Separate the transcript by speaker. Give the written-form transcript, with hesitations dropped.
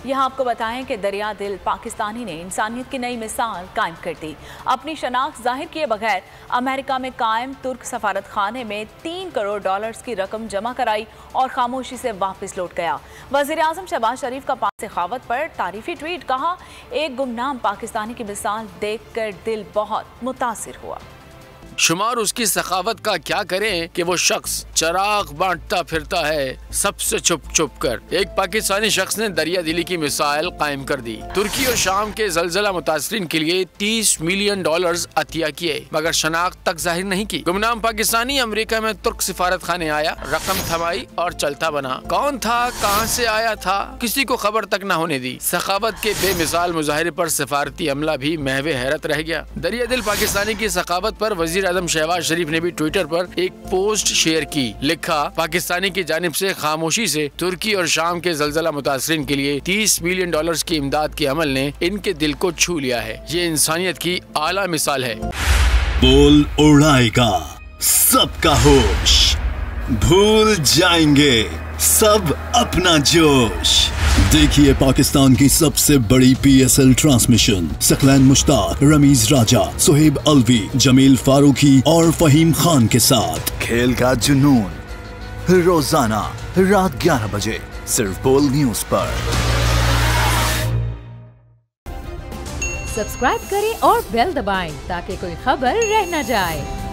Speaker 1: यहाँ आपको बताएं कि दरिया दिल पाकिस्तानी ने इंसानियत की नई मिसाल कायम कर दी। अपनी शनाख्त जाहिर किए बगैर अमेरिका में कायम तुर्क सफारत खाने में $3 करोड़ की रकम जमा कराई और खामोशी से वापस लौट गया। वज़ीर आज़म शहबाज शरीफ का पाक सखावत पर तारीफी ट्वीट, कहा एक गुमनाम पाकिस्तानी की मिसाल देखकर दिल बहुत मुतासिर हुआ।
Speaker 2: शुमार उसकी सखावत का क्या करें कि वो शख्स चराग बांटता फिरता है सबसे छुप छुप कर। एक पाकिस्तानी शख्स ने दरिया दिली की मिसाल कायम कर दी। तुर्की और शाम के जलजला मुतासरीन के लिए $30 मिलियन अतिया किए, मगर शनाख्त तक जाहिर नहीं की। गुमनाम पाकिस्तानी अमेरिका में तुर्क सिफारत खाने आया, रकम थमाई और चलता बना। कौन था, कहाँ से आया था, किसी को खबर तक न होने दी। सखावत के बेमिसाल मुजाहरे पर सिफारती अमला भी महवे हैरत रह गया। दरिया दिल पाकिस्तानी की सखावत पर वज़ीर आज़म शहबाज शरीफ ने भी ट्विटर पर एक पोस्ट शेयर की। लिखा, पाकिस्तानी की जानिब से खामोशी से तुर्की और शाम के जलजला मुतासरीन के लिए $30 मिलियन की इमदाद के अमल ने इनके दिल को छू लिया है। ये इंसानियत की आला मिसाल है।
Speaker 3: बोल उड़ाएगा सबका होश, भूल जाएंगे सब अपना जोश। देखिए पाकिस्तान की सबसे बड़ी PSL ट्रांसमिशन सकलैन मुश्ताक, रमीज राजा, सुहेब अलवी, जमील फारूकी और फहीम खान के साथ
Speaker 4: खेल का जुनून रोजाना रात 11 बजे सिर्फ बोल न्यूज पर।
Speaker 5: सब्सक्राइब करें और बेल दबाएं ताकि कोई खबर रह न जाए।